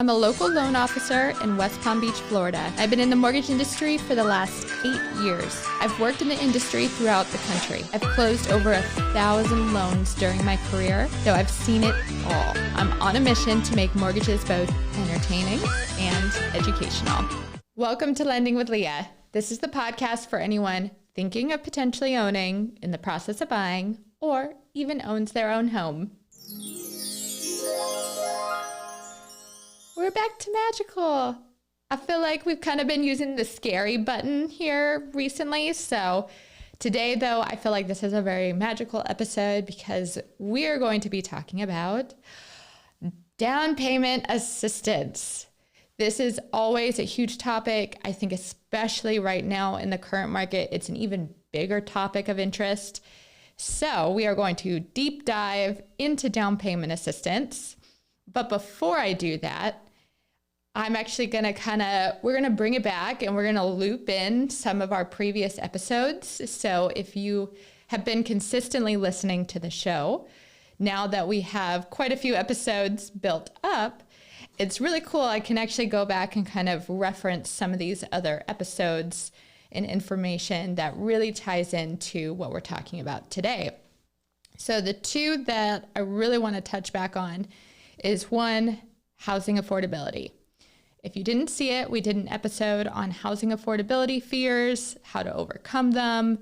I'm a local loan officer in West Palm Beach, Florida. I've been in the mortgage industry for the last 8 years. I've worked in the industry throughout the country. I've closed over 1,000 loans during my career, so I've seen it all. I'm on a mission to make mortgages both entertaining and educational. Welcome to Lending with Leah. This is the podcast for anyone thinking of potentially owning, in the process of buying, or even owns their own home. We're back to magical. I feel like we've kind of been using the scary button here recently. So today, though, I feel like this is a very magical episode because we are going to be talking about down payment assistance. This is always a huge topic. I think especially right now in the current market, it's an even bigger topic of interest. So we are going to deep dive into down payment assistance. But before I do that, I'm actually going to we're going to bring it back and we're going to loop in some of our previous episodes. So if you have been consistently listening to the show, now that we have quite a few episodes built up, it's really cool. I can actually go back and kind of reference some of these other episodes and information that really ties into what we're talking about today. So the two that I really want to touch back on is one, housing affordability. If you didn't see it, we did an episode on housing affordability fears, how to overcome them,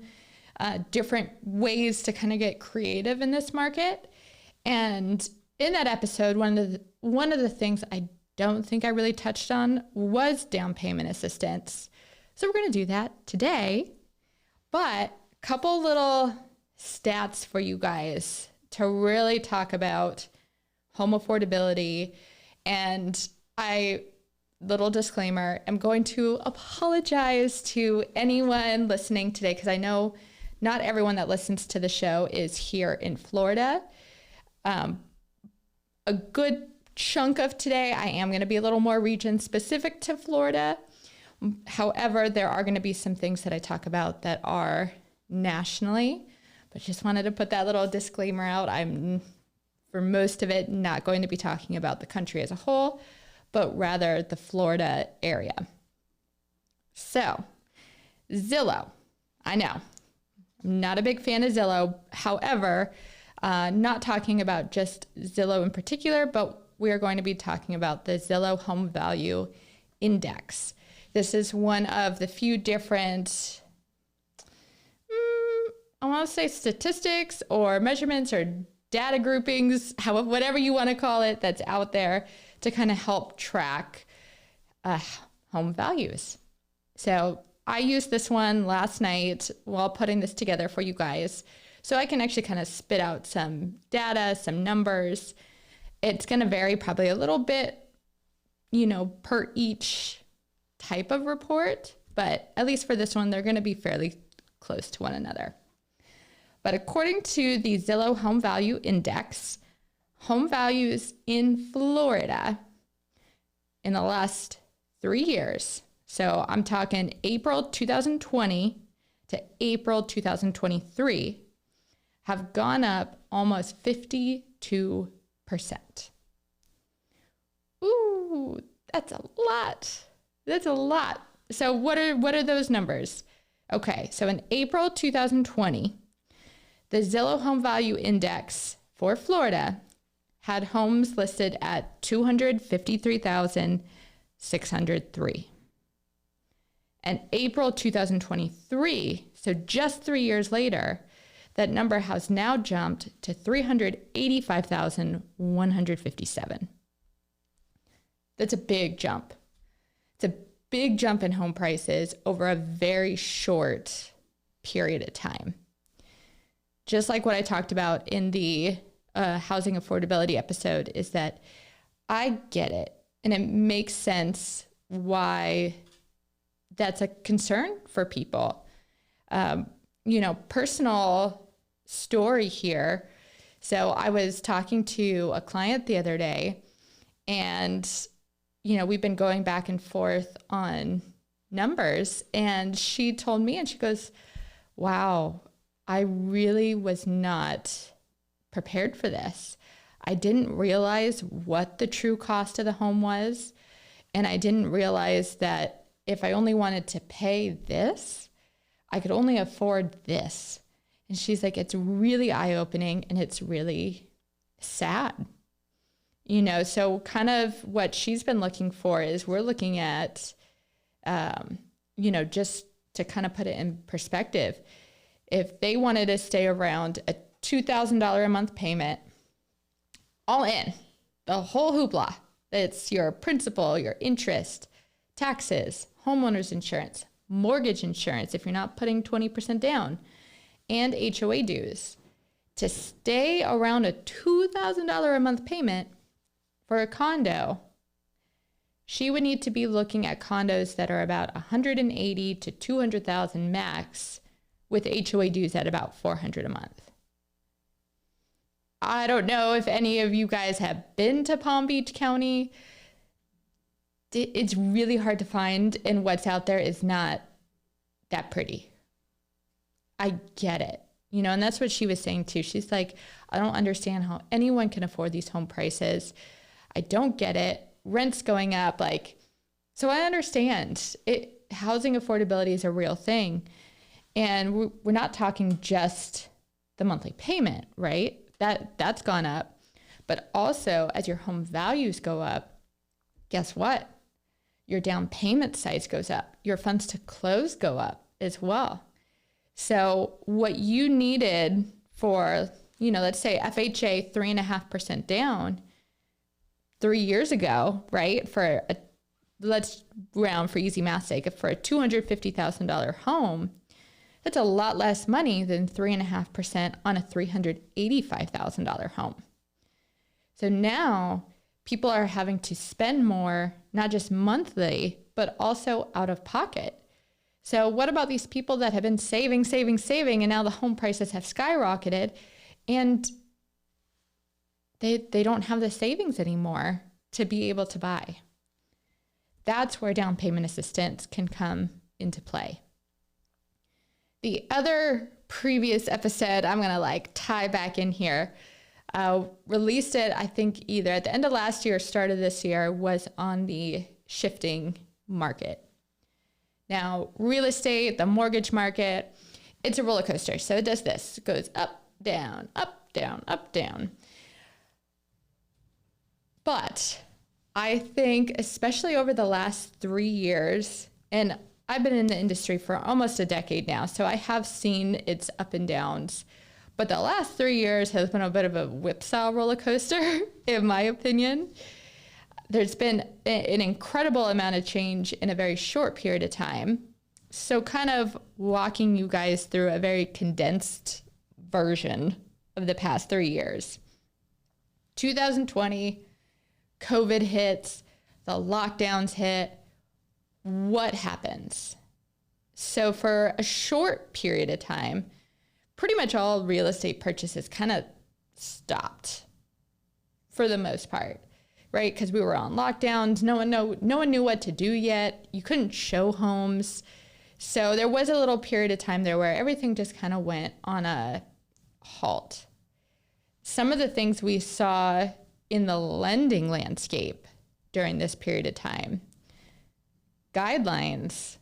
different ways to kind of get creative in this market. And in that episode, one of the things I don't think I really touched on was down payment assistance. So we're going to do that today. But a couple little stats for you guys to really talk about home affordability. And little disclaimer, I'm going to apologize to anyone listening today because I know not everyone that listens to the show is here in Florida. A good chunk of today, I am going to be a little more region specific to Florida. However, there are going to be some things that I talk about that are nationally, but just wanted to put that little disclaimer out. I'm, for most of it, not going to be talking about the country as a whole, but rather the Florida area. So, Zillow. I know, I'm not a big fan of Zillow. However, not talking about just Zillow in particular, but we are going to be talking about the Zillow Home Value Index. This is one of the few different, I want to say statistics or measurements or data groupings, whatever you want to call it, that's out there to kind of help track home values. So I used this one last night while putting this together for you guys, so I can actually kind of spit out some data, some numbers. It's going to vary probably a little bit, per each type of report, but at least for this one, they're going to be fairly close to one another. But according to the Zillow Home Value Index, home values in Florida in the last 3 years, so I'm talking April 2020 to April 2023, have gone up almost 52%. Ooh, that's a lot. That's a lot. So what are those numbers? Okay, so in April 2020, the Zillow Home Value Index for Florida had homes listed at 253,603. And April 2023, so just 3 years later, that number has now jumped to 385,157. That's a big jump. It's a big jump in home prices over a very short period of time. Just like what I talked about in the housing affordability episode, is that I get it. And it makes sense why that's a concern for people. Personal story here. So I was talking to a client the other day, and, we've been going back and forth on numbers. And she told me, and she goes, wow, I really was not prepared for this. I didn't realize what the true cost of the home was. And I didn't realize that if I only wanted to pay this, I could only afford this. And she's like, it's really eye-opening and it's really sad. You know, so kind of what she's been looking for is we're looking at, you know, just to kind of put it in perspective, if they wanted to stay around a $2,000 a month payment, all in, the whole hoopla, it's your principal, your interest, taxes, homeowner's insurance, mortgage insurance if you're not putting 20% down, and HOA dues, to stay around a $2,000 a month payment for a condo, she would need to be looking at condos that are about 180 to 200,000 max, with HOA dues at about 400 a month. I don't know if any of you guys have been to Palm Beach County. It's really hard to find, and what's out there is not that pretty. I get it, you know, and that's what she was saying too. She's like, I don't understand how anyone can afford these home prices. I don't get it. Rent's going up. Like, so I understand it. Housing affordability is a real thing. And we're not talking just the monthly payment, right? That's gone up. But also, as your home values go up, guess what? Your down payment size goes up. Your funds to close go up as well. So what you needed for, you know, let's say FHA 3.5% down 3 years ago, right? Let's round for easy math's sake, for a $250,000 home, that's a lot less money than 3.5% on a $385,000 home. So now people are having to spend more, not just monthly, but also out of pocket. So what about these people that have been saving, and now the home prices have skyrocketed and they don't have the savings anymore to be able to buy? That's where down payment assistance can come into play. The other previous episode, I'm going to tie back in here, released it, I think either at the end of last year or start of this year, was on the shifting market. Now, real estate, the mortgage market, it's a roller coaster. So it does this. It goes up, down, up, down, up, down. But I think, especially over the last 3 years, and I've been in the industry for almost a decade now, so I have seen its up and downs. But the last 3 years has been a bit of a whipsaw roller coaster, in my opinion. There's been an incredible amount of change in a very short period of time. So kind of walking you guys through a very condensed version of the past 3 years. 2020, COVID hits, the lockdowns hit. What happens? So for a short period of time, pretty much all real estate purchases kind of stopped for the most part, right? Because we were on lockdowns. No one knew what to do yet. You couldn't show homes. So there was a little period of time there where everything just kind of went on a halt. Some of the things we saw in the lending landscape during this period of time, guidelines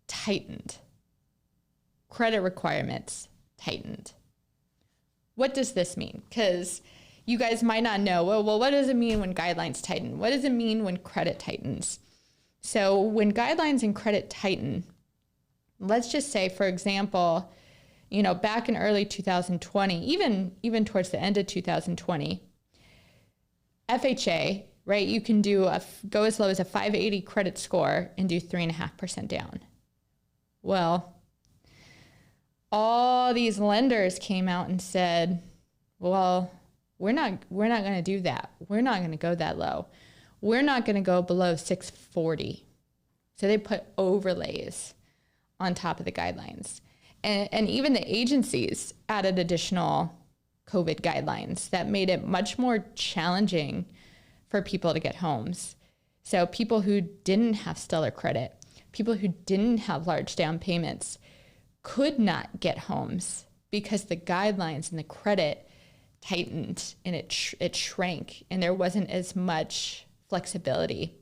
tightened. Credit requirements tightened. What does this mean? Because you guys might not know, well, what does it mean when guidelines tighten? What does it mean when credit tightens? So when guidelines and credit tighten, let's just say, for example, back in early 2020, even towards the end of 2020, FHA, right? You can go as low as a 580 credit score and do 3.5% down. Well, all these lenders came out and said, well, we're not going to do that. We're not going to go that low. We're not going to go below 640. So they put overlays on top of the guidelines. And even the agencies added additional COVID guidelines that made it much more challenging for people to get homes. So people who didn't have stellar credit, people who didn't have large down payments could not get homes because the guidelines and the credit tightened and it shrank, and there wasn't as much flexibility.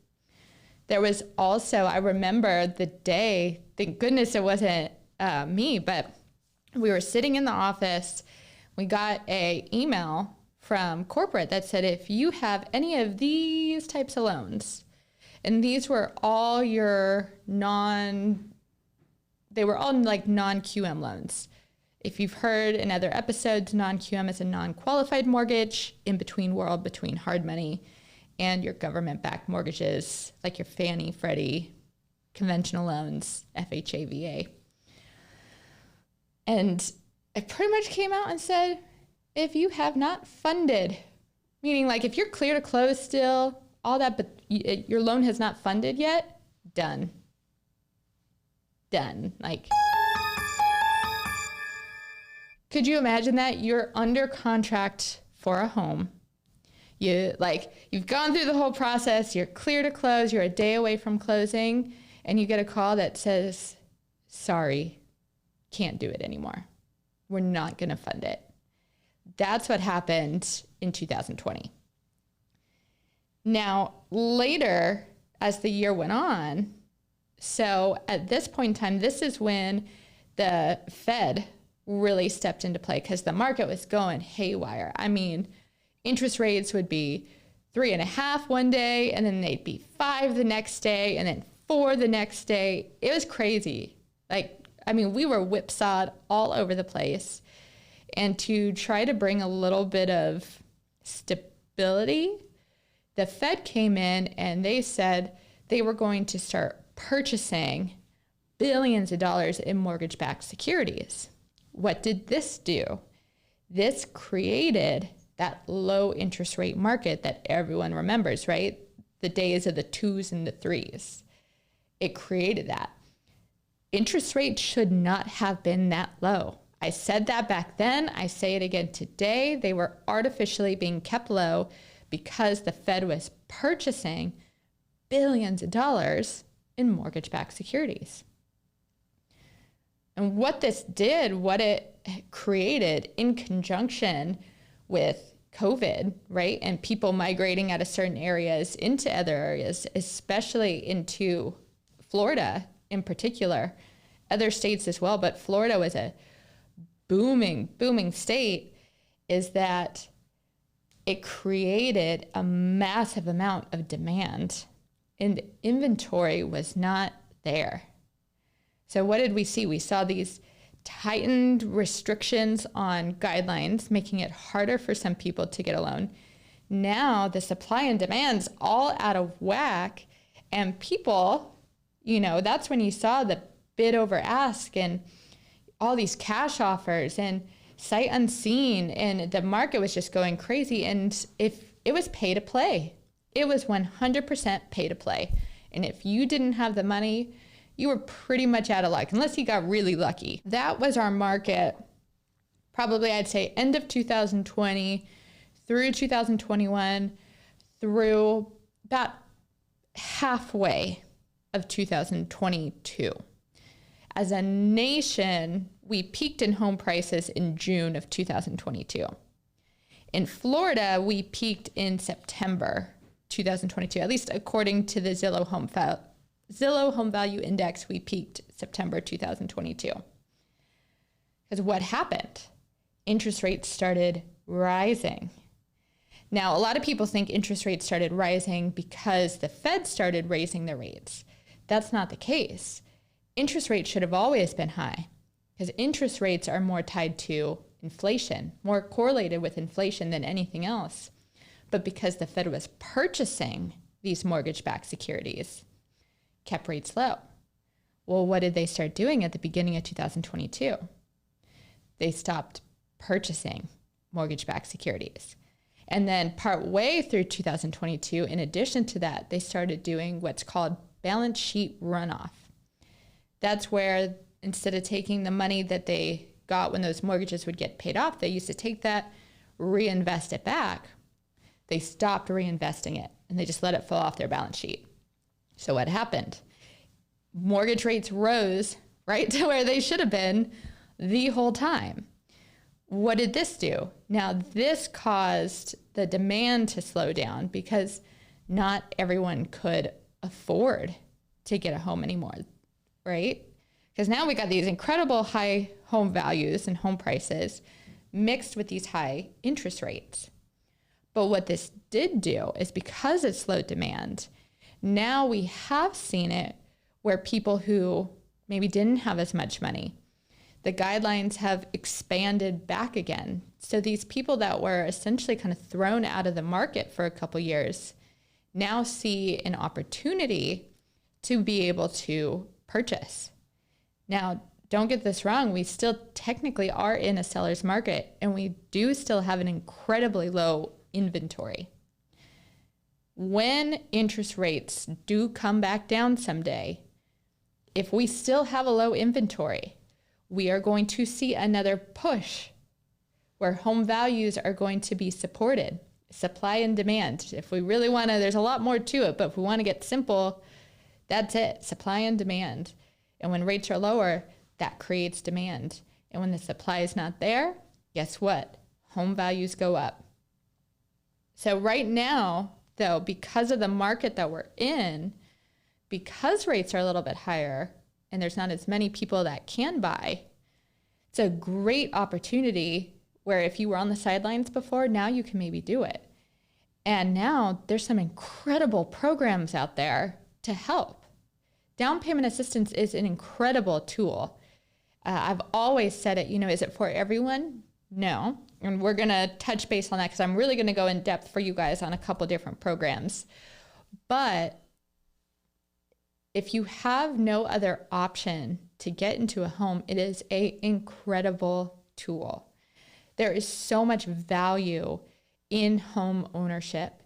There was also, I remember the day, thank goodness it wasn't me, but we were sitting in the office. We got a email from corporate that said, if you have any of these types of loans, and these were all your they were all like non-QM loans. If you've heard in other episodes, non-QM is a non-qualified mortgage, in between world between hard money and your government-backed mortgages, like your Fannie, Freddie, conventional loans, FHA, VA. And it pretty much came out and said, if you have not funded, meaning like if you're clear to close still, all that, but your loan has not funded yet, done. Like, could you imagine that? You're under contract for a home. You've gone through the whole process, you're clear to close, you're a day away from closing, and you get a call that says, sorry, can't do it anymore. We're not going to fund it. That's what happened in 2020. Now, later, as the year went on, so at this point in time, this is when the Fed really stepped into play, because the market was going haywire. I mean, interest rates would be 3.5 one day, and then they'd be 5 the next day, and then 4 the next day. It was crazy. We were whipsawed all over the place. And to try to bring a little bit of stability, the Fed came in and they said they were going to start purchasing billions of dollars in mortgage-backed securities. What did this do? This created that low interest rate market that everyone remembers, right? The days of the 2s and the 3s. It created that. Interest rates should not have been that low. I said that back then. I say it again today. They were artificially being kept low because the Fed was purchasing billions of dollars in mortgage-backed securities. And what this did, what it created in conjunction with COVID, right? And people migrating out of certain areas into other areas, especially into Florida in particular, other states as well, but Florida was a booming state, is that it created a massive amount of demand and the inventory was not there. So what did we see? We saw these tightened restrictions on guidelines, making it harder for some people to get a loan. Now the supply and demand's all out of whack, and people, that's when you saw the bid over ask and all these cash offers and sight unseen, and the market was just going crazy. And if it was pay to play, it was 100% pay to play. And if you didn't have the money, you were pretty much out of luck, unless you got really lucky. That was our market, probably I'd say end of 2020 through 2021, through about halfway of 2022. As a nation, we peaked in home prices in June of 2022. In Florida, we peaked in September 2022, at least according to the Zillow Home Value Index, we peaked September 2022. Because what happened? Interest rates started rising. Now, a lot of people think interest rates started rising because the Fed started raising their rates. That's not the case. Interest rates should have always been high, because interest rates are more tied to inflation, more correlated with inflation than anything else. But because the Fed was purchasing these mortgage-backed securities, kept rates low. Well, what did they start doing at the beginning of 2022? They stopped purchasing mortgage-backed securities. And then partway through 2022, in addition to that, they started doing what's called balance sheet runoff. That's where instead of taking the money that they got when those mortgages would get paid off, they used to take that, reinvest it back. They stopped reinvesting it and they just let it fall off their balance sheet. So what happened? Mortgage rates rose right to where they should have been the whole time. what did this do? Now, this caused the demand to slow down because not everyone could afford to get a home anymore, right? Because now we got these incredible high home values and home prices mixed with these high interest rates. But what this did do is, because it slowed demand, now we have seen it where people who maybe didn't have as much money, the guidelines have expanded back again. So these people that were essentially kind of thrown out of the market for a couple years now see an opportunity to be able to purchase. Now, don't get this wrong. We still technically are in a seller's market, and we do still have an incredibly low inventory. When interest rates do come back down someday, if we still have a low inventory, we are going to see another push where home values are going to be supported. Supply and demand. If we really want to, there's a lot more to it, but if we want to get simple, that's it, supply and demand. And when rates are lower, that creates demand. And when the supply is not there, guess what? Home values go up. So right now, though, because of the market that we're in, because rates are a little bit higher and there's not as many people that can buy, it's a great opportunity where if you were on the sidelines before, now you can maybe do it. And now there's some incredible programs out there to help. Down payment assistance is an incredible tool. I've always said it, is it for everyone? No. And we're going to touch base on that because I'm really going to go in depth for you guys on a couple different programs. But if you have no other option to get into a home, it is an incredible tool. There is so much value in home ownership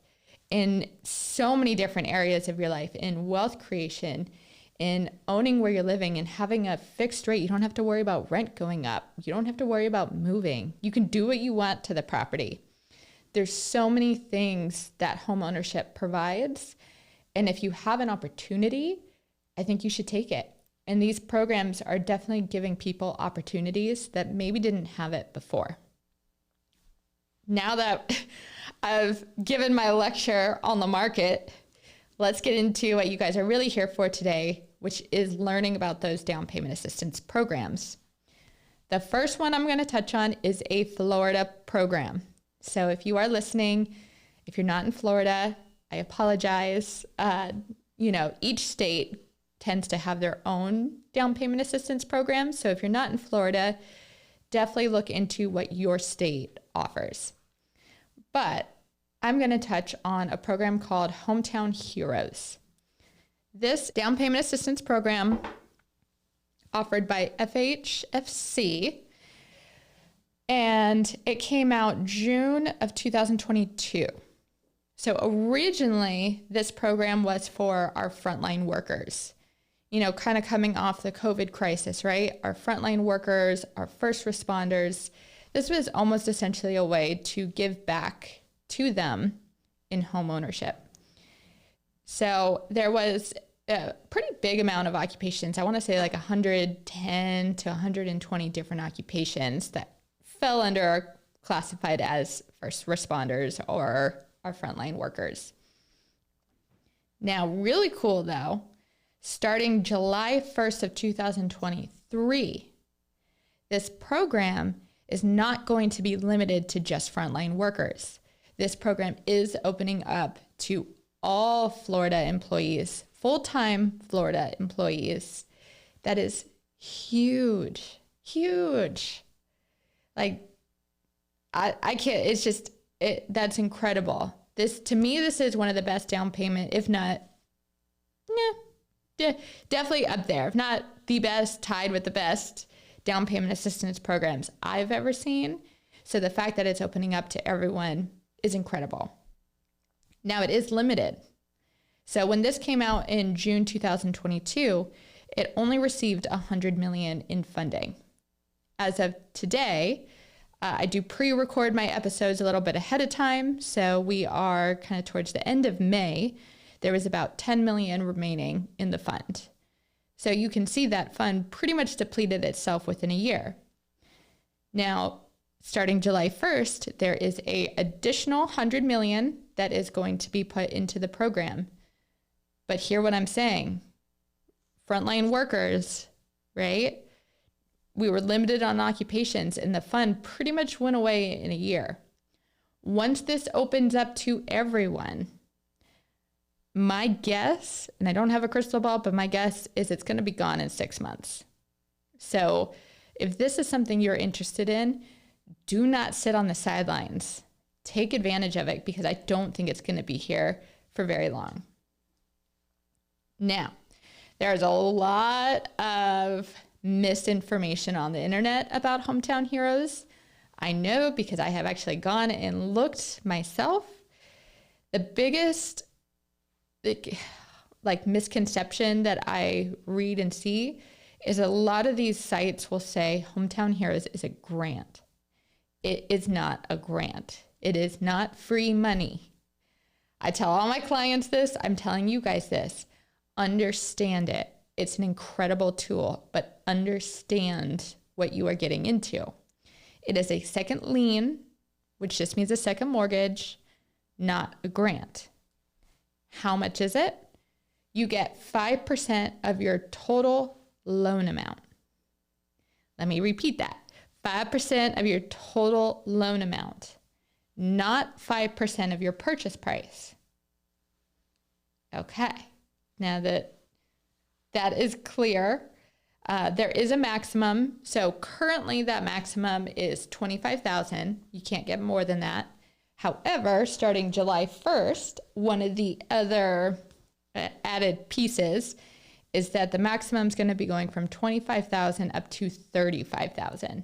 in so many different areas of your life, in wealth creation, in owning where you're living and having a fixed rate. You don't have to worry about rent going up. You don't have to worry about moving. You can do what you want to the property. There's so many things that home ownership provides. And if you have an opportunity, I think you should take it. And these programs are definitely giving people opportunities that maybe didn't have it before. Now that I've given my lecture on the market, let's get into what you guys are really here for today, which is learning about those down payment assistance programs. The first one I'm going to touch on is a Florida program. So if you are listening, if you're not in Florida, I apologize. Each state tends to have their own down payment assistance program. So if you're not in Florida, definitely look into what your state offers. But I'm going to touch on a program called Hometown Heroes. This down payment assistance program offered by FHFC, and it came out June of 2022. So originally, this program was for our frontline workers, kind of coming off the COVID crisis, right? Our frontline workers, our first responders. This was almost essentially a way to give back to them in home ownership. So there was a pretty big amount of occupations. I want to say like 110 to 120 different occupations that fell under classified as first responders or our frontline workers. Now, really cool though, starting July 1st of 2023, this program is not going to be limited to just frontline workers. This program is opening up to all Florida employees, full-time Florida employees. That is huge, huge. Like, I can't, it's just, that's incredible. To me, this is one of the best down payment, if not, definitely up there, if not the best, tied with the best down payment assistance programs I've ever seen. So the fact that it's opening up to everyone is incredible. Now it is limited. So when this came out in June 2022, it only received $100 million in funding. As of today, I do pre-record my episodes a little bit ahead of time. So we are kind of towards the end of May. There was about $10 million remaining in the fund. So you can see that fund pretty much depleted itself within a year. Now, starting July 1st, there is a additional $100 million that is going to be put into the program. But hear what I'm saying. Frontline workers, right? We were limited on occupations and the fund pretty much went away in a year. Once this opens up to everyone, my guess, and I don't have a crystal ball, but my guess is it's going to be gone in 6 months. So if this is something you're interested in, do not sit on the sidelines. Take advantage of it because I don't think it's going to be here for very long. Now, there's a lot of misinformation on the internet about Hometown Heroes. I know because I have actually gone and looked myself. The biggest misconception that I read and see is a lot of these sites will say Hometown Heroes is a grant. It is not a grant. It is not free money. I tell all my clients this. I'm telling you guys this. Understand it. It's an incredible tool, but understand what you are getting into. It is a second lien, which just means a second mortgage, not a grant. How much is it? You get 5% of your total loan amount. Let me repeat that. 5% of your total loan amount, not 5% of your purchase price. Okay. Now that is clear. There is a maximum. So currently that maximum is $25,000. You can't get more than that. However, starting July 1st, one of the other added pieces is that the maximum is going to be going from $25,000 up to $35,000.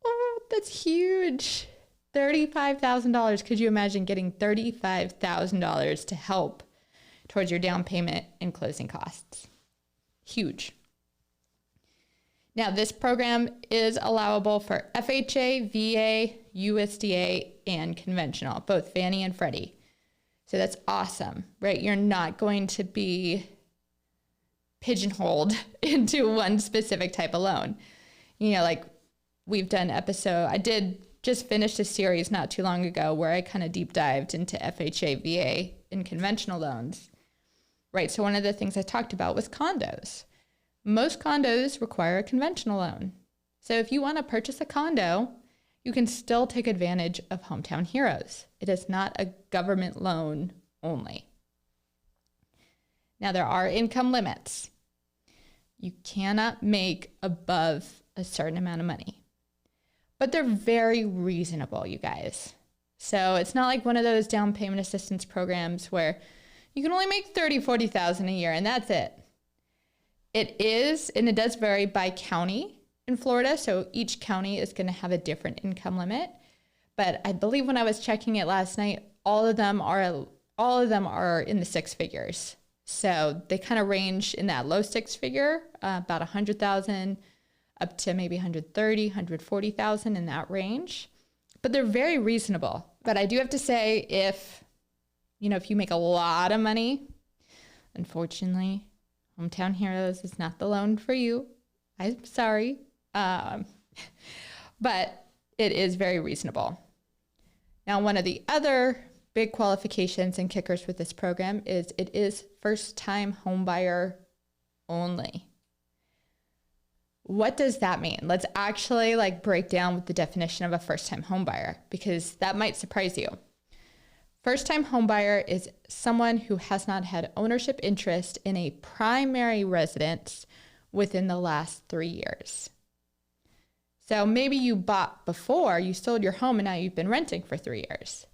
Oh, that's huge. $35,000. Could you imagine getting $35,000 to help towards your down payment and closing costs? Huge. Now, this program is allowable for FHA, VA, USDA, and conventional, both Fannie and Freddie. So that's awesome, right? You're not going to be pigeonholed into one specific type of loan. You know, like we've done I did just finish a series not too long ago where I kind of deep dived into FHA, VA, and conventional loans, right? So one of the things I talked about was condos. Most condos require a conventional loan. So if you want to purchase a condo, you can still take advantage of Hometown Heroes. It is not a government loan only. Now, there are income limits. You cannot make above a certain amount of money, but they're very reasonable, you guys. So it's not like one of those down payment assistance programs where you can only make $30,000, $40,000 a year and that's it. It is, and it does vary by county in Florida. So each county is going to have a different income limit. But I believe when I was checking it last night, all of them are in the six figures. So they kind of range in that low six figure, about 100,000 up to maybe 130, 140,000 in that range. But they're very reasonable. But I do have to say, if you make a lot of money, unfortunately, Hometown Heroes is not the loan for you. I'm sorry. But it is very reasonable. Now, one of the other big qualifications and kickers with this program is it is first-time homebuyer only. What does that mean? Let's actually break down what the definition of a first-time homebuyer, because that might surprise you. First-time homebuyer is someone who has not had ownership interest in a primary residence within the last 3 years. So maybe you bought before, you sold your home, and now you've been renting for 3 years.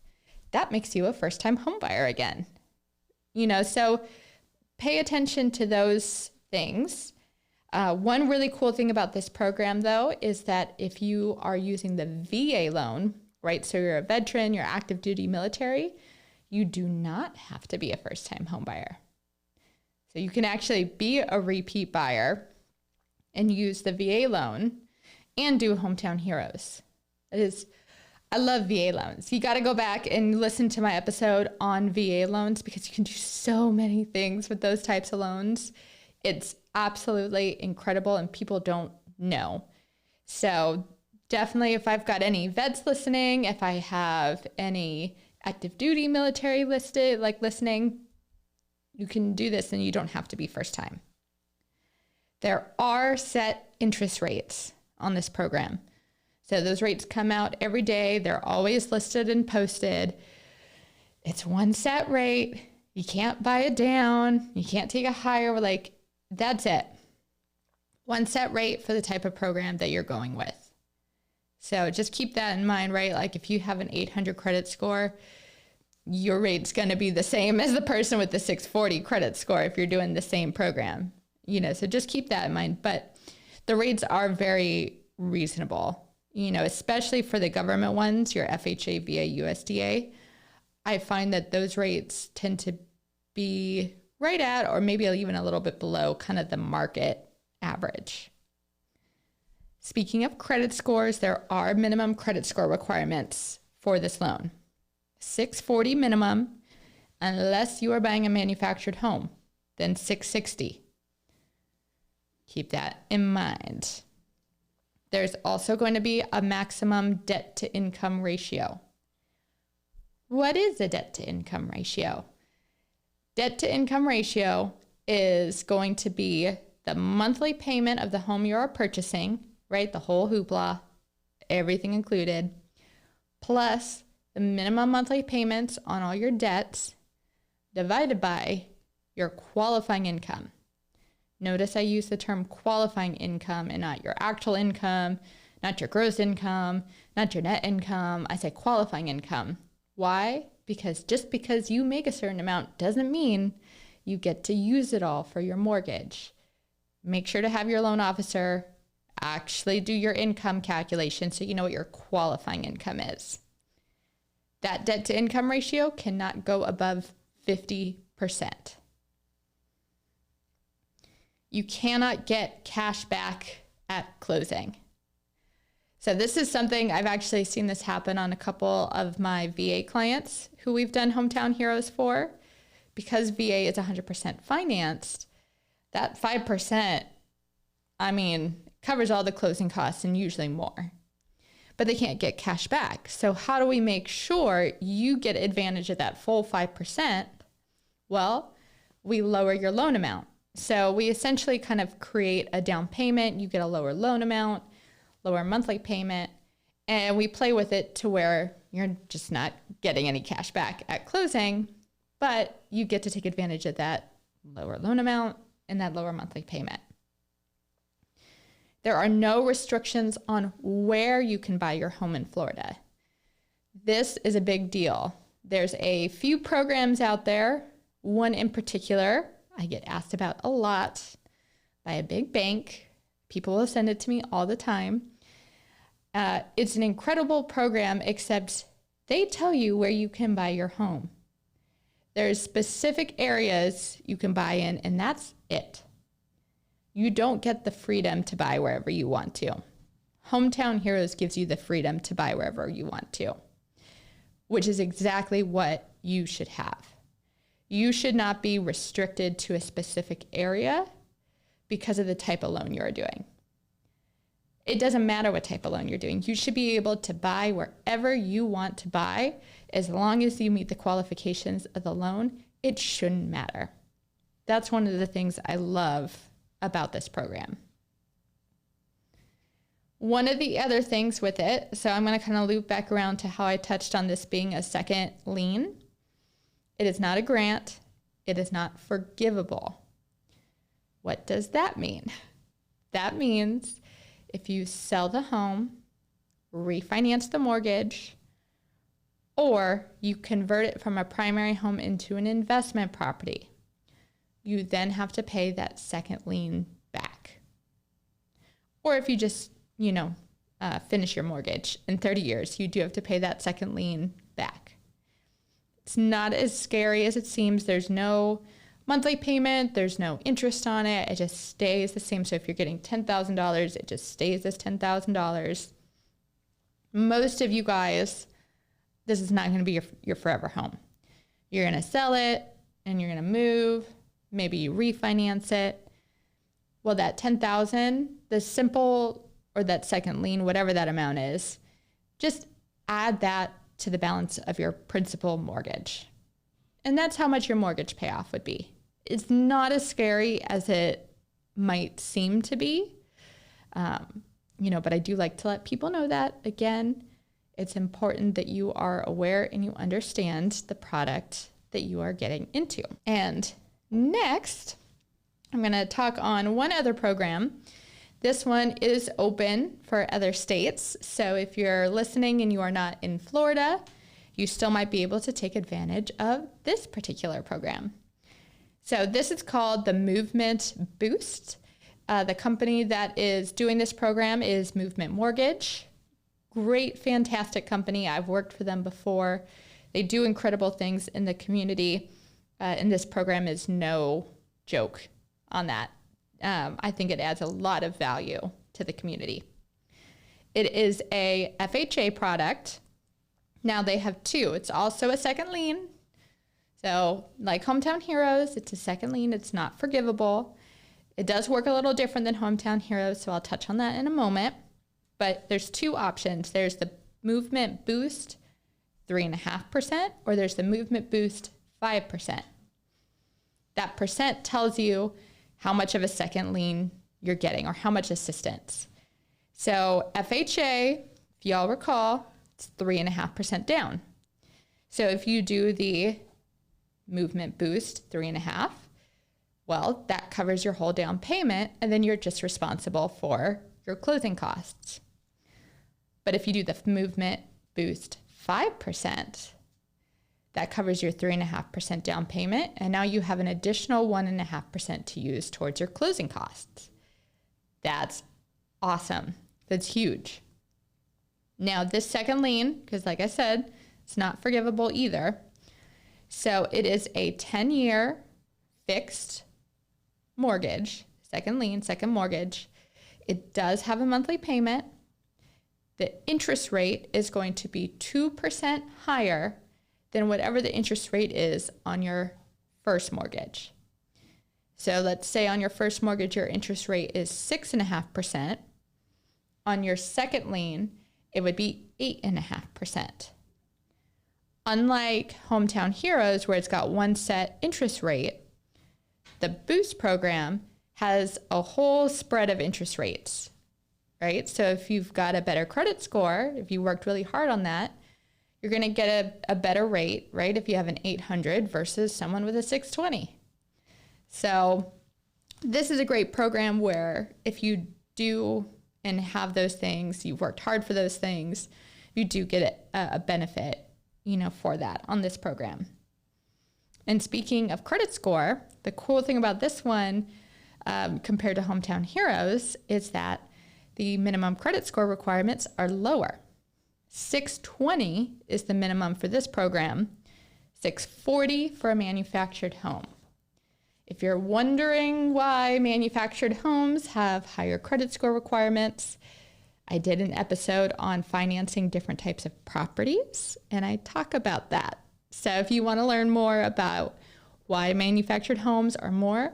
That makes you a first-time homebuyer again. So pay attention to those things. One really cool thing about this program, though, is that if you are using the VA loan, right? So you're a veteran, you're active duty military, you do not have to be a first-time homebuyer. So you can actually be a repeat buyer and use the VA loan and do Hometown Heroes. I love VA loans. You got to go back and listen to my episode on VA loans because you can do so many things with those types of loans. It's absolutely incredible and people don't know. So Definitely, if I've got any vets listening, if I have any active duty military listening, you can do this and you don't have to be first time. There are set interest rates on this program. So those rates come out every day. They're always listed and posted. It's one set rate. You can't buy it down. You can't take a higher, that's it. One set rate for the type of program that you're going with. So just keep that in mind, right? Like if you have an 800 credit score, your rate's going to be the same as the person with the 640 credit score if you're doing the same program, so just keep that in mind. But the rates are very reasonable, especially for the government ones, your FHA, VA, USDA. I find that those rates tend to be right at, or maybe even a little bit below kind of the market average. Speaking of credit scores, there are minimum credit score requirements for this loan. 640 minimum, unless you are buying a manufactured home, then 660. Keep that in mind. There's also going to be a maximum debt to income ratio. What is a debt to income ratio? Debt to income ratio is going to be the monthly payment of the home you are purchasing, right? The whole hoopla, everything included, plus the minimum monthly payments on all your debts divided by your qualifying income. Notice I use the term qualifying income and not your actual income, not your gross income, not your net income. I say qualifying income. Why? Because just because you make a certain amount doesn't mean you get to use it all for your mortgage. Make sure to have your loan officer actually do your income calculation so you know what your qualifying income is. That debt to income ratio cannot go above 50%. You cannot get cash back at closing. So this is something I've actually seen this happen on a couple of my VA clients who we've done Hometown Heroes for. Because VA is 100% financed, that 5%, covers all the closing costs and usually more. But they can't get cash back. So how do we make sure you get advantage of that full 5%? Well, we lower your loan amount. So we essentially kind of create a down payment. You get a lower loan amount, lower monthly payment, and we play with it to where you're just not getting any cash back at closing, but you get to take advantage of that lower loan amount and that lower monthly payment. There are no restrictions on where you can buy your home in Florida. This is a big deal. There's a few programs out there. One in particular I get asked about a lot by a big bank. People will send it to me all the time. It's an incredible program, except they tell you where you can buy your home. There's specific areas you can buy in, and that's it. You don't get the freedom to buy wherever you want to. Hometown Heroes gives you the freedom to buy wherever you want to, which is exactly what you should have. You should not be restricted to a specific area because of the type of loan you're doing. It doesn't matter what type of loan you're doing. You should be able to buy wherever you want to buy. As long as you meet the qualifications of the loan, it shouldn't matter. That's one of the things I love about this program. One of the other things with it, so I'm going to kind of loop back around to how I touched on this being a second lien. It is not a grant. It is not forgivable. What does that mean? That means if you sell the home, refinance the mortgage, or you convert it from a primary home into an investment property, you then have to pay that second lien back. Or if you just, finish your mortgage in 30 years, you do have to pay that second lien back. It's not as scary as it seems. There's no monthly payment. There's no interest on it. It just stays the same. So if you're getting $10,000, it just stays as $10,000. Most of you guys, this is not going to be your forever home. You're going to sell it and you're going to move. Maybe you refinance it. Well, that $10,000, the simple or that second lien, whatever that amount is, just add that to the balance of your principal mortgage. And that's how much your mortgage payoff would be. It's not as scary as it might seem to be. But I do like to let people know that, again, it's important that you are aware and you understand the product that you are getting into. And next, I'm going to talk on one other program. This one is open for other states. So if you're listening and you are not in Florida, you still might be able to take advantage of this particular program. So this is called the Movement Boost. The company that is doing this program is Movement Mortgage. Great, fantastic company. I've worked for them before. They do incredible things in the community. And this program is no joke on that. I think it adds a lot of value to the community. It is a FHA product. Now they have two. It's also a second lien. So like Hometown Heroes, it's a second lien. It's not forgivable. It does work a little different than Hometown Heroes, so I'll touch on that in a moment. But there's two options. There's the Movement Boost 3.5%, or there's the Movement Boost 5%. That percent tells you how much of a second lien you're getting or how much assistance. So FHA, if y'all recall, it's 3.5% down. So if you do the Movement Boost 3.5%, well, that covers your whole down payment, and then you're just responsible for your closing costs. But if you do the Movement Boost 5%, that covers your 3.5% down payment, and now you have an additional 1.5% to use towards your closing costs. That's awesome. That's huge. Now, this second lien, because like I said, it's not forgivable either. So it is a 10-year fixed mortgage, second lien, second mortgage. It does have a monthly payment. The interest rate is going to be 2% higher than whatever the interest rate is on your first mortgage. So let's say on your first mortgage, your interest rate is 6.5%. On your second lien, it would be 8.5%. Unlike Hometown Heroes, where it's got one set interest rate, the Boost program has a whole spread of interest rates, right? So if you've got a better credit score, if you worked really hard on that, you're going to get a better rate, right? If you have an 800 versus someone with a 620. So this is a great program where if you do and have those things, you've worked hard for those things, you do get a benefit, for that on this program. And speaking of credit score, the cool thing about this one compared to Hometown Heroes is that the minimum credit score requirements are lower. 620 is the minimum for this program, 640 for a manufactured home. If you're wondering why manufactured homes have higher credit score requirements, I did an episode on financing different types of properties, and I talk about that. So if you want to learn more about why manufactured homes are more,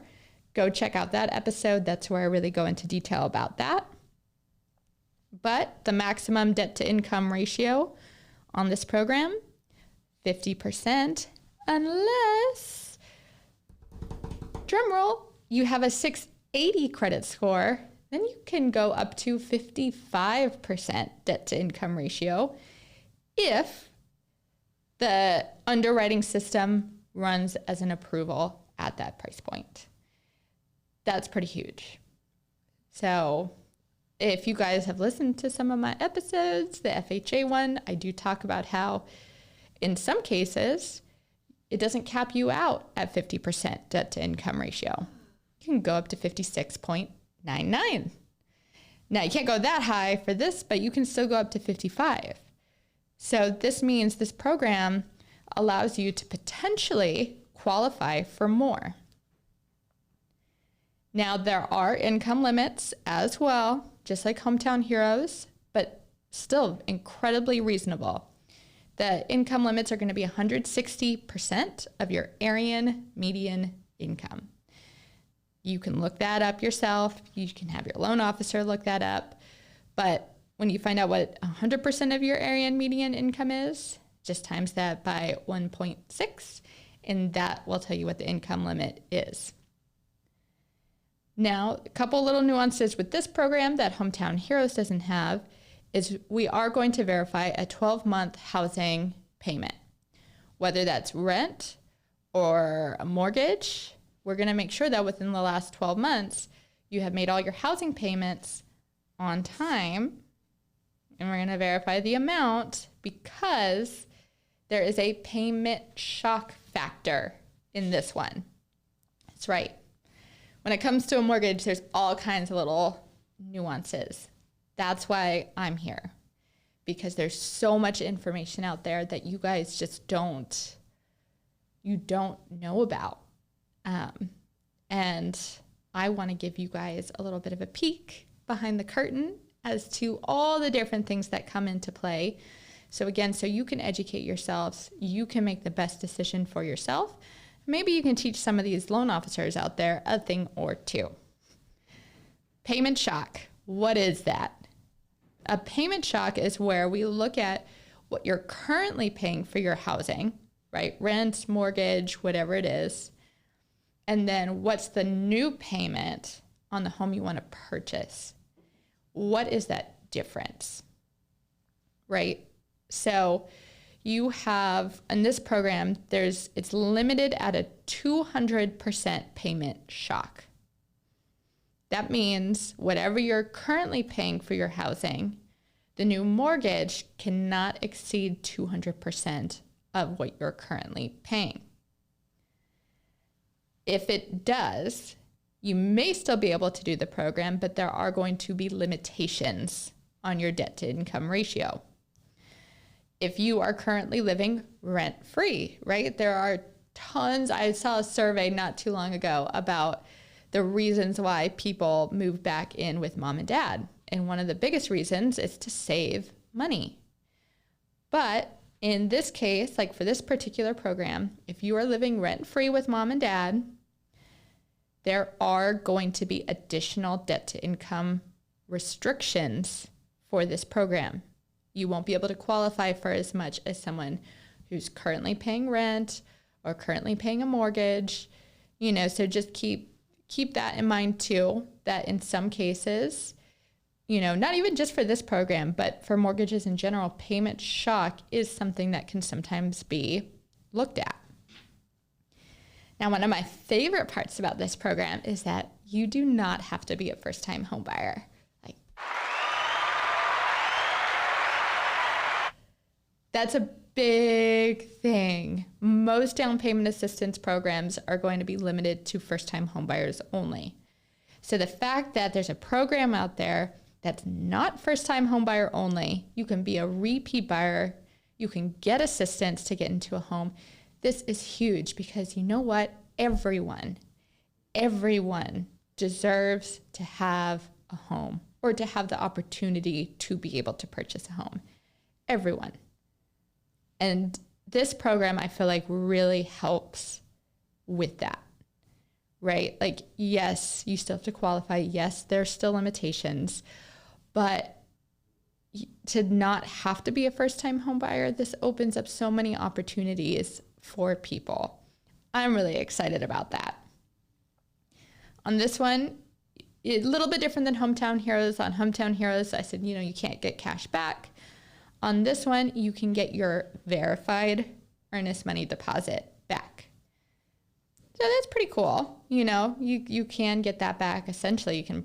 go check out that episode. That's where I really go into detail about that. But the maximum debt to income ratio on this program, 50%, unless, drumroll, you have a 680 credit score, then you can go up to 55% debt to income ratio if the underwriting system runs as an approval at that price point. That's pretty huge. So if you guys have listened to some of my episodes, the FHA one, I do talk about how in some cases, it doesn't cap you out at 50% debt to income ratio. You can go up to 56.99. Now, you can't go that high for this, but you can still go up to 55. So this means this program allows you to potentially qualify for more. Now, there are income limits as well, just like Hometown Heroes, but still incredibly reasonable. The income limits are going to be 160% of your Aryan median income. You can look that up yourself. You can have your loan officer look that up. But when you find out what 100% of your area median income is, just times that by 1.6, and that will tell you what the income limit is. Now, a couple little nuances with this program that Hometown Heroes doesn't have is we are going to verify a 12-month housing payment. Whether that's rent or a mortgage, we're going to make sure that within the last 12 months, you have made all your housing payments on time, and we're going to verify the amount because there is a payment shock factor in this one. That's right. When it comes to a mortgage, there's all kinds of little nuances. That's why I'm here, because there's so much information out there that you guys just don't know about. And I want to give you guys a little bit of a peek behind the curtain as to all the different things that come into play. So again, so you can educate yourselves, you can make the best decision for yourself. Maybe you can teach some of these loan officers out there a thing or two. Payment shock. What is that? A payment shock is where we look at what you're currently paying for your housing, right? Rent, mortgage, whatever it is. And then what's the new payment on the home you want to purchase? What is that difference, right? So you have, in this program, it's limited at a 200% payment shock. That means whatever you're currently paying for your housing, the new mortgage cannot exceed 200% of what you're currently paying. If it does, you may still be able to do the program, but there are going to be limitations on your debt to income ratio. If you are currently living rent-free, right? There are tons. I saw a survey not too long ago about the reasons why people move back in with mom and dad. And one of the biggest reasons is to save money. But in this case, like for this particular program, if you are living rent-free with mom and dad, there are going to be additional debt to income restrictions for this program. You won't be able to qualify for as much as someone who's currently paying rent or currently paying a mortgage, so just keep that in mind too, that in some cases, not even just for this program, but for mortgages in general, payment shock is something that can sometimes be looked at. Now, one of my favorite parts about this program is that you do not have to be a first-time home buyer. That's a big thing. Most down payment assistance programs are going to be limited to first-time home buyers only. So the fact that there's a program out there that's not first-time home buyer only, you can be a repeat buyer, you can get assistance to get into a home. This is huge because you know what? Everyone deserves to have a home or to have the opportunity to be able to purchase a home. Everyone. And this program, I feel like, really helps with that, right? Like, yes, you still have to qualify. Yes, there's still limitations, but to not have to be a first-time home buyer, this opens up so many opportunities for people. I'm really excited about that. On this one, a little bit different than Hometown Heroes. On Hometown Heroes, I said, you can't get cash back. On this one, you can get your verified earnest money deposit back. So that's pretty cool. You can get that back. Essentially, you can,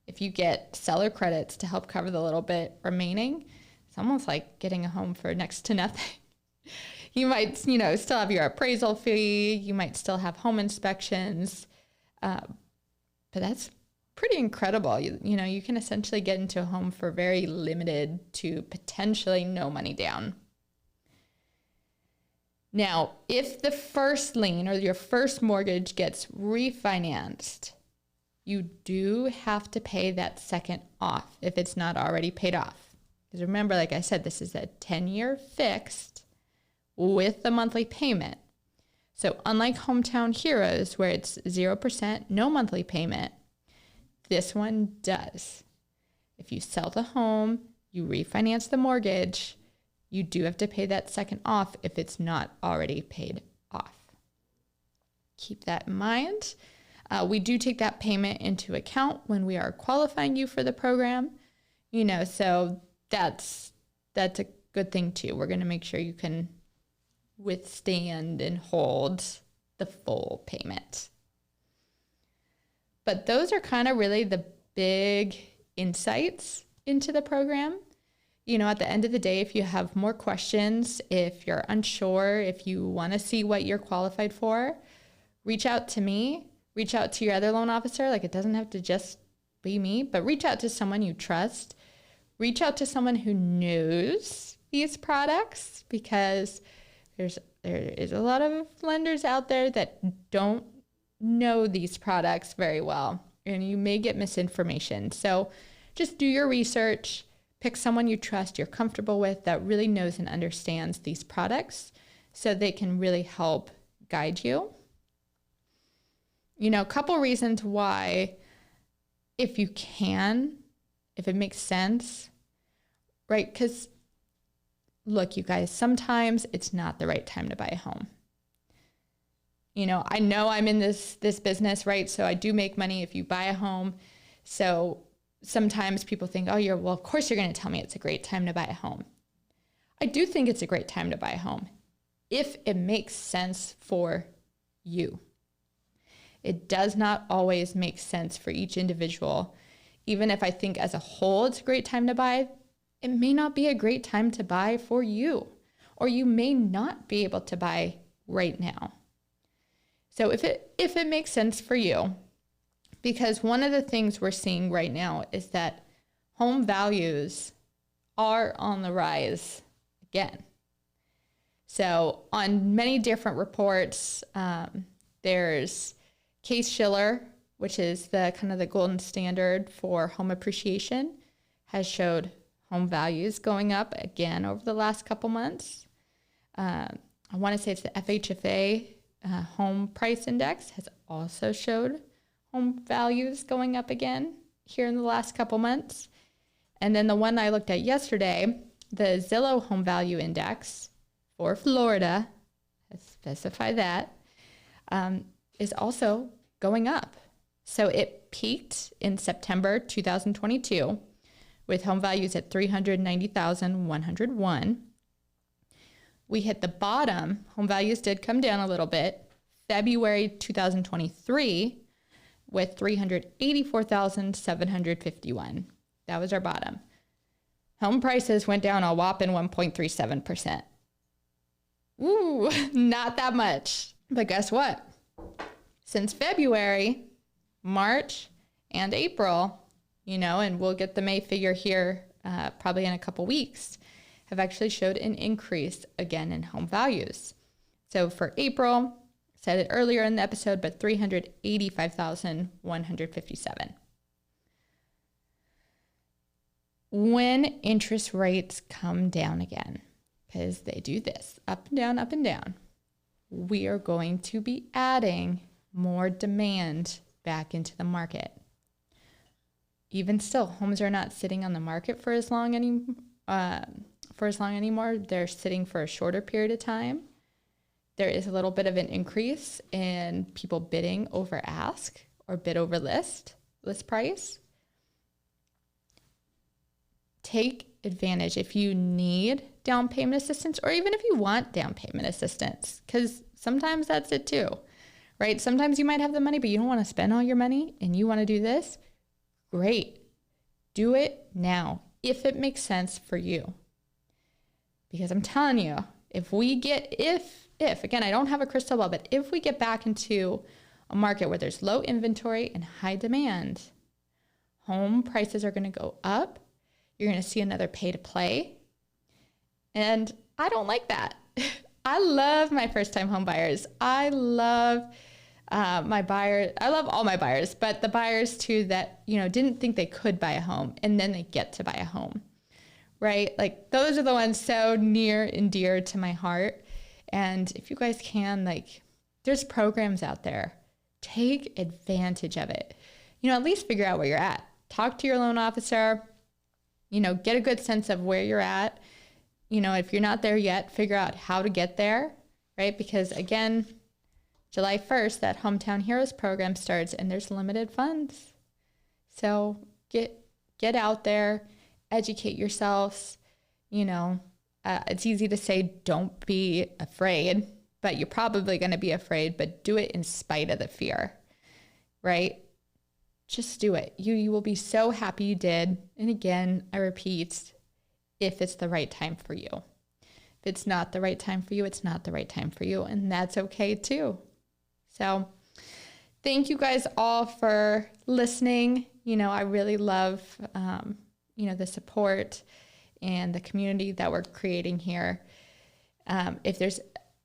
if you get seller credits to help cover the little bit remaining, it's almost like getting a home for next to nothing. You might, still have your appraisal fee. You might still have home inspections. But that's pretty incredible. You can essentially get into a home for very limited to potentially no money down. Now, if the first lien or your first mortgage gets refinanced, you do have to pay that second off if it's not already paid off. Because remember, like I said, this is a 10-year fixed with the monthly payment. So unlike Hometown Heroes, where it's 0%, no monthly payment, this one does. If you sell the home, you refinance the mortgage, you do have to pay that second off if it's not already paid off. Keep that in mind. We do take that payment into account when we are qualifying you for the program, so that's a good thing too. We're going to make sure you can withstand and hold the full payment. But those are kind of really the big insights into the program. At the end of the day, if you have more questions, if you're unsure, if you want to see what you're qualified for, reach out to me, reach out to your other loan officer. It doesn't have to just be me, but reach out to someone you trust. Reach out to someone who knows these products, because there is a lot of lenders out there that don't know these products very well, and you may get misinformation. So just do your research, pick someone you trust, you're comfortable with, that really knows and understands these products, so they can really help guide you. A couple reasons why, if it makes sense, right? Because look, you guys, sometimes it's not the right time to buy a home. I know I'm in this business, right? So I do make money if you buy a home. So sometimes people think, of course you're going to tell me it's a great time to buy a home. I do think it's a great time to buy a home if it makes sense for you. It does not always make sense for each individual. Even if I think as a whole it's a great time to buy, it may not be a great time to buy for you, or you may not be able to buy right now. So if it makes sense for you, because one of the things we're seeing right now is that home values are on the rise again. So on many different reports, there's Case-Shiller, which is the kind of the golden standard for home appreciation, has showed home values going up again over the last couple months. I want to say it's the FHFA home price index has also showed home values going up again here in the last couple months. And then the one I looked at yesterday, the Zillow Home Value Index for Florida, I specify that, is also going up. So it peaked in September 2022 with home values at $390,101. We hit the bottom. Home values did come down a little bit. February 2023 with $384,751. That was our bottom. Home prices went down a whopping 1.37%. Ooh, not that much. But guess what? Since February, March, and April, and we'll get the May figure here probably in a couple weeks, have actually showed an increase again in home values. So for April, said it earlier in the episode, but $385,157. When interest rates come down again, because they do this, up and down, we are going to be adding more demand back into the market. Even still, homes are not sitting on the market for as long anymore. They're sitting for a shorter period of time. There is a little bit of an increase in people bidding over ask or bid over list price. Take advantage if you need down payment assistance, or even if you want down payment assistance, because sometimes that's it too, right? Sometimes you might have the money, but you don't want to spend all your money and you want to do this. Great. Do it now if it makes sense for you. Because I'm telling you, if again, I don't have a crystal ball, but if we get back into a market where there's low inventory and high demand, home prices are going to go up. You're going to see another pay to play. And I don't like that. I love my first time home buyers. I love my buyers. I love all my buyers, but the buyers too that, didn't think they could buy a home and then they get to buy a home, right? Like those are the ones so near and dear to my heart. And if you guys can, there's programs out there. Take advantage of it. At least figure out where you're at. Talk to your loan officer. get a good sense of where you're at. If you're not there yet, figure out how to get there, right? Because again, July 1st, that Hometown Heroes program starts and there's limited funds. So get out there, educate yourselves. It's easy to say, don't be afraid, but you're probably going to be afraid, but do it in spite of the fear, right? Just do it. You will be so happy you did. And again, I repeat, if it's the right time for you. If it's not the right time for you, it's not the right time for you. And that's okay too. So thank you guys all for listening. I really love, the support and the community that we're creating here. If there's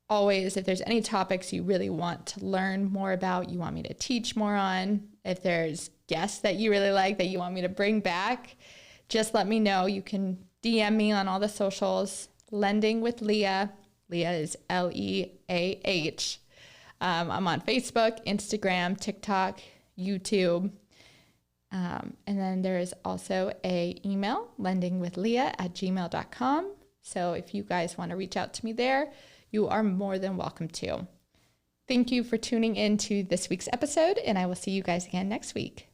any topics you really want to learn more about, you want me to teach more on, if there's guests that you really like that you want me to bring back, just let me know. You can DM me on all the socials, Lending with Leah. Leah is Leah. I'm on Facebook, Instagram, TikTok, YouTube. And then there is also a email, lendingwithleah@gmail.com. So if you guys want to reach out to me there, you are more than welcome to. Thank you for tuning in to this week's episode, and I will see you guys again next week.